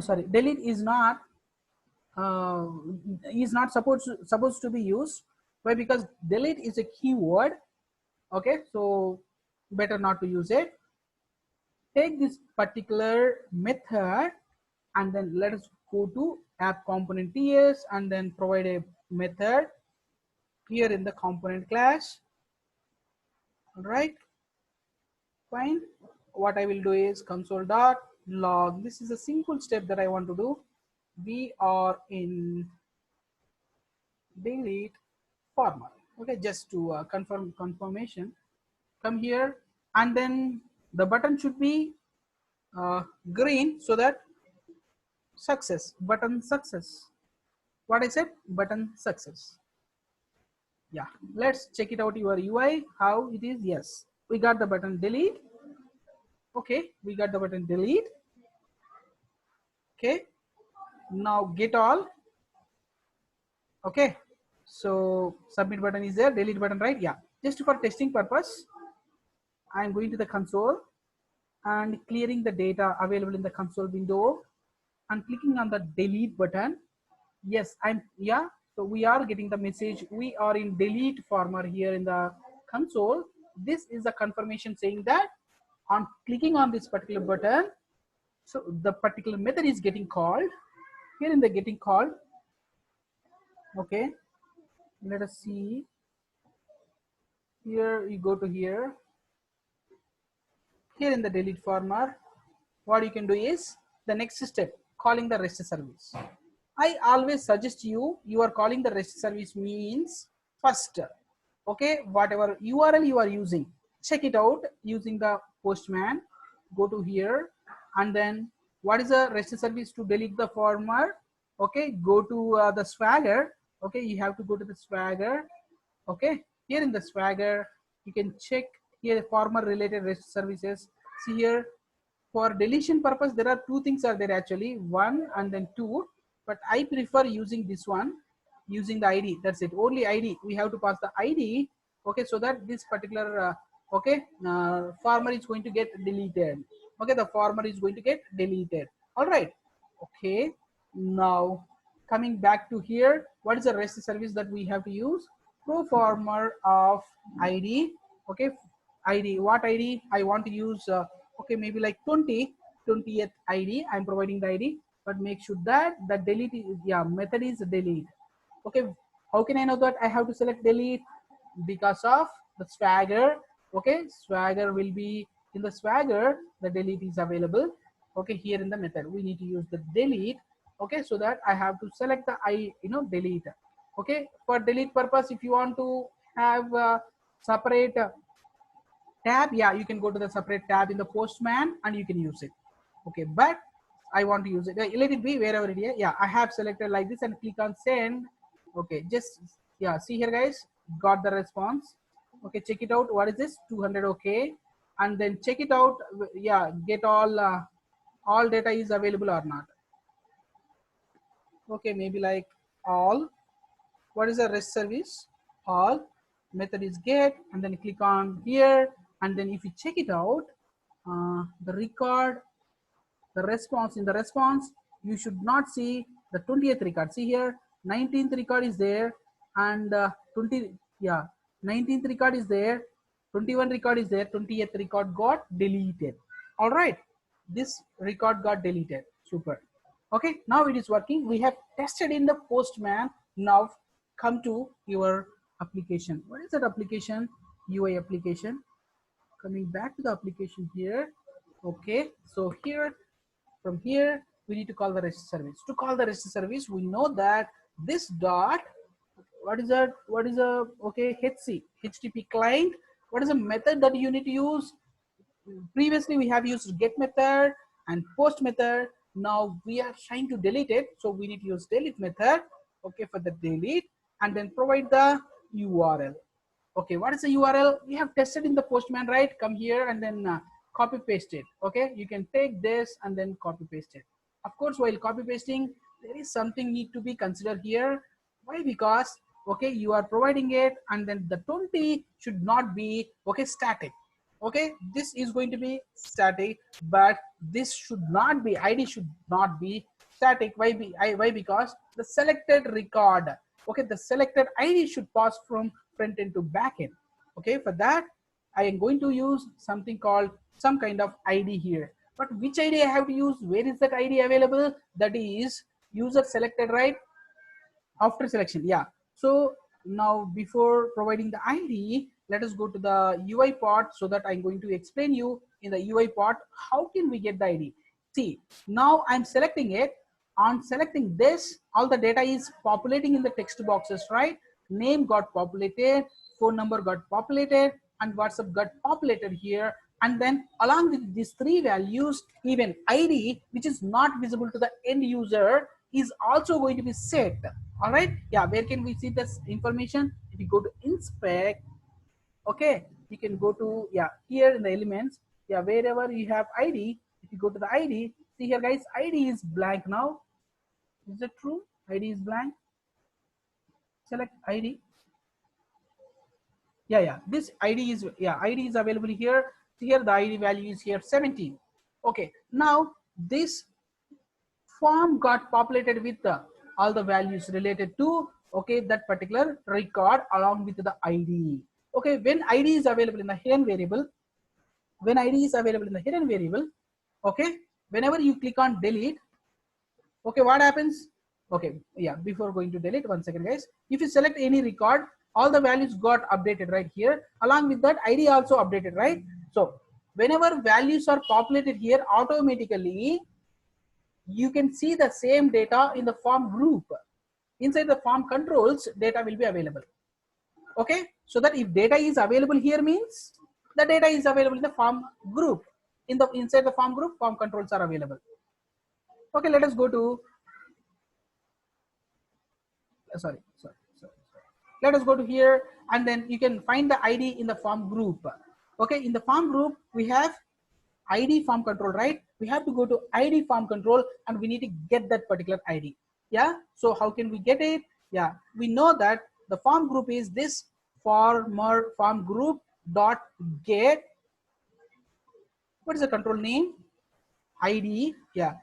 A: sorry, delete uh, is not supposed to be used. Why? Because delete is a keyword. Okay, so better not to use it. Take this particular method and then let us go to app component TS and then provide a method here in the component class. All right, fine. What I will do is console.log. This is a simple step that I want to do. We are in delete format. Okay, just to confirmation, come here, and then the button should be green, so that success, button success. What I said, button success. Yeah, let's check it out your UI how it is. Yes, we got the button delete. Okay, we got the button delete. Okay, now get all. Okay, so submit button is there, delete button, right? Yeah, just for testing purpose, I'm going to the console and clearing the data available in the console window and clicking on the delete button. Yes, yeah, so we are getting the message. We are in delete former here in the console. This is the confirmation saying that on clicking on this particular button, so the particular method is getting called. here in the getting called, okay, let us see. Here you go to here in the delete former, what you can do is the next step, calling the REST service. I always suggest you are calling the REST service means first, okay, whatever URL you are using, check it out using the Postman. Go to here, and then what is the REST service to delete the former? Okay, go to the Swagger. Okay, you have to go to the Swagger. Okay, here in the Swagger you can check here former related REST services. See here, for deletion purpose there are two things are there actually, one and then two, but I prefer using this one, using the ID. That's it, only ID. We have to pass the ID, okay, so that this particular former is going to get deleted. Okay, the former is going to get deleted. All right. Okay, now coming back to here, what is the REST service that we have to use? Proformer of ID. Okay, ID, what ID I want to use? Okay, maybe like 20th ID. I'm providing the ID, but make sure that the delete is, yeah, method is delete. Okay, how can I know that I have to select delete? Because of the Swagger. Okay, Swagger will be in the Swagger, the delete is available. Okay, here in the method we need to use the delete. Okay, so that I have to select the delete. Okay, for delete purpose, if you want to have a separate tab, yeah, you can go to the separate tab in the Postman and you can use it. Okay, but I want to use it, let it be wherever it is. Yeah, I have selected like this and click on send. Okay, just, yeah, see here guys, got the response. Okay, check it out, what is this, 200. Okay, and then check it out, yeah, get all data is available or not. Okay, maybe like all. What is the REST service? All. Method is get, and then click on here, and then if you check it out, the record, the response, in the response you should not see the 20th record. See here, 19th record is there, and 19th record is there, 21 record is there, 20th record got deleted. All right, this record got deleted. Super. Okay, now it is working. We have tested in the Postman. Now come to your application. What is that application? UI application. Coming back to the application here. Okay, so here, from here we need to call the REST service. To call the REST service, we know that this dot, what is that, what is a, okay, HTTP client. What is a method that you need to use? Previously we have used get method and post method. Now we are trying to delete it, so we need to use delete method. Okay, for the delete, and then provide the URL. Okay, what is the URL? We have tested in the Postman, right? Come here and then copy paste it. Okay, you can take this and then copy paste it. Of course, while copy pasting, there is something need to be considered here. Why? Because, okay, you are providing it, and then the 20 should not be, okay, static. Okay, this is going to be static, but this should not be, ID should not be static. Why? Why? Because the selected record, okay, the selected ID should pass from front end to back end. Okay, for that I am going to use something called some kind of ID here. But which ID I have to use? Where is that ID available? That is user selected, right? After selection, yeah. So now before providing the ID, let us go to the UI part, so that I'm going to explain you in the UI part how can we get the ID. See, now I'm selecting it. On selecting this, all the data is populating in the text boxes, right? Name got populated, phone number got populated, and WhatsApp got populated here. And then along with these three values, even ID, which is not visible to the end user, is also going to be set. All right, yeah, where can we see this information? If you go to inspect, okay, you can go to, yeah, here in the elements, yeah, wherever you have ID, if you go to the ID, see here guys, ID is blank now. Is it true? ID is blank. Select ID. Yeah, this ID is, yeah, ID is available here. Here the ID value is here 17. Okay, now this form got populated with all the values related to, okay, that particular record along with the ID. Okay, when ID is available in the hidden variable, okay, whenever you click on delete, Okay, what happens? Okay, yeah, before going to delete, 1 second guys. If you select any record, all the values got updated right here. Along with that, ID also updated, right? So whenever values are populated here, automatically you can see the same data in the form group. Inside the form controls, data will be available. Okay, so that if data is available here means the data is available in the form group. Inside the form group, form controls are available. Okay, let us go to sorry. Let us go to here, and then you can find the ID in the form group. Okay, in the form group we have ID form control, right? We have to go to ID form control and we need to get that particular ID. Yeah, so how can we get it? Yeah, we know that the form group is this form group dot get, what is the control name? ID. Yeah,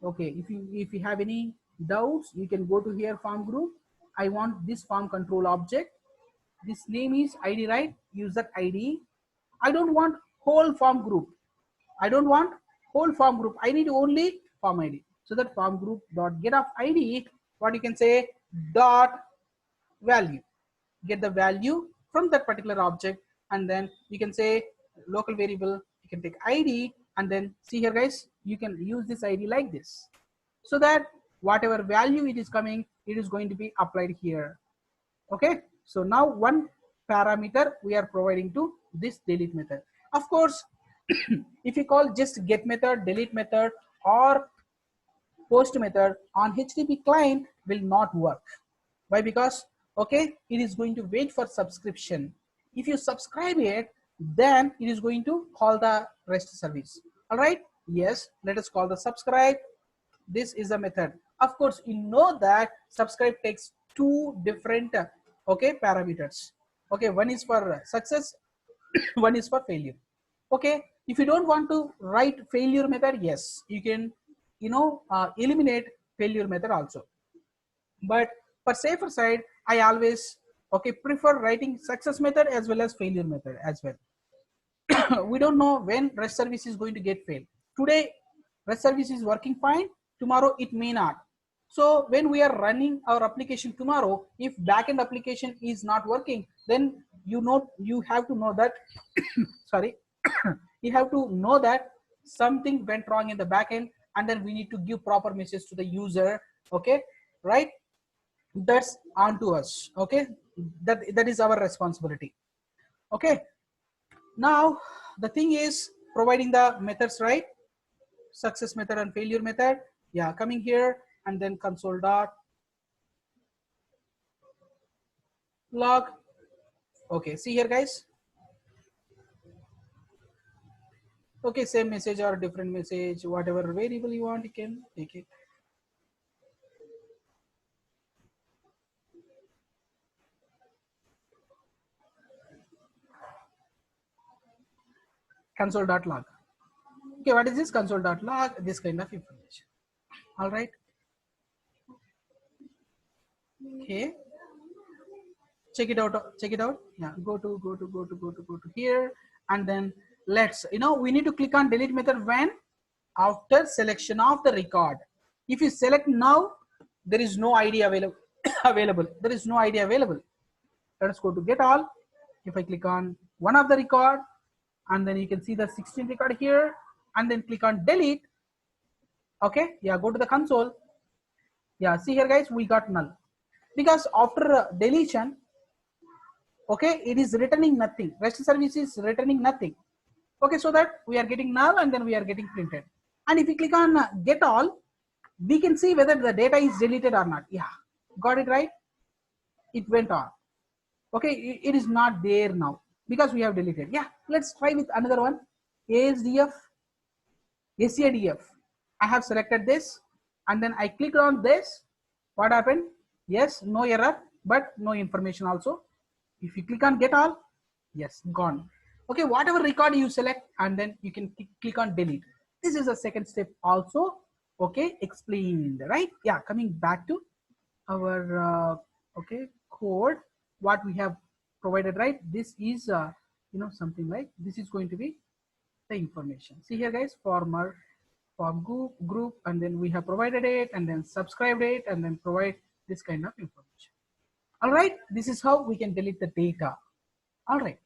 A: okay, if you have any doubts, you can go to here, form group. I want this form control object, this name is ID, right? Use that ID. I don't want whole form group. I don't want whole form group. I need only form ID. So that form group dot get of ID, what you can say, dot value. Get the value from that particular object, and then you can say local variable, you can take ID, and then see here guys, you can use this ID like this, so that whatever value it is coming, it is going to be applied here. Okay, so now one parameter we are providing to this delete method. Of course, if you call just get method, delete method, or post method on HTTP client, will not work. Why? Because okay, it is going to wait for subscription. If you subscribe it, then it is going to call the REST service. All right, yes, let us call the subscribe. This is a method. Of course, you know that subscribe takes two different okay parameters. Okay, one is for success, one is for failure. Okay, if you don't want to write failure method, yes, you can, eliminate failure method also. But for safer side, I always okay prefer writing success method as well as failure method as well. We don't know when REST service is going to get failed. Today REST service is working fine, tomorrow it may not. So when we are running our application tomorrow, if backend application is not working, then you have to know that sorry you have to know that something went wrong in the backend, and then we need to give proper message to the user. Okay, right? That's on to us. Okay, that is our responsibility. Okay, now the thing is providing the methods, right? Success method and failure method. Yeah, coming here and then console dot log. Okay, see here guys. Okay, same message or different message, whatever variable you want, you can take it. Console.log. Okay, what is this? Console.log, this kind of information. All right. Okay, check it out. Check it out. Yeah, go to here, and then let's, we need to click on delete method when after selection of the record. If you select now, there is no ID available. Available. There is no ID available. Let us go to get all. If I click on one of the record, and then you can see the 16 record here, and then click on delete. Okay, yeah, go to the console. Yeah, see here guys, we got null, because after deletion, okay, it is returning nothing. REST service is returning nothing. Okay, so that we are getting null, and then we are getting printed. And if we click on get all, we can see whether the data is deleted or not. Yeah, got it right. It went on. Okay, it is not there now because we have deleted. Yeah, let's try with another one. ASDF, SADF. I have selected this, and then I clicked on this. What happened? Yes, no error, but no information also. If you click on get all, yes, gone. Okay, whatever record you select, and then you can click on delete. This is a second step also. Okay, explained, right? Yeah, coming back to our okay code, what we have provided, right? This is something like this is going to be the information. See here guys, former form group, and then we have provided it, and then subscribed it, and then provide this kind of information. All right, this is how we can delete the data. All right.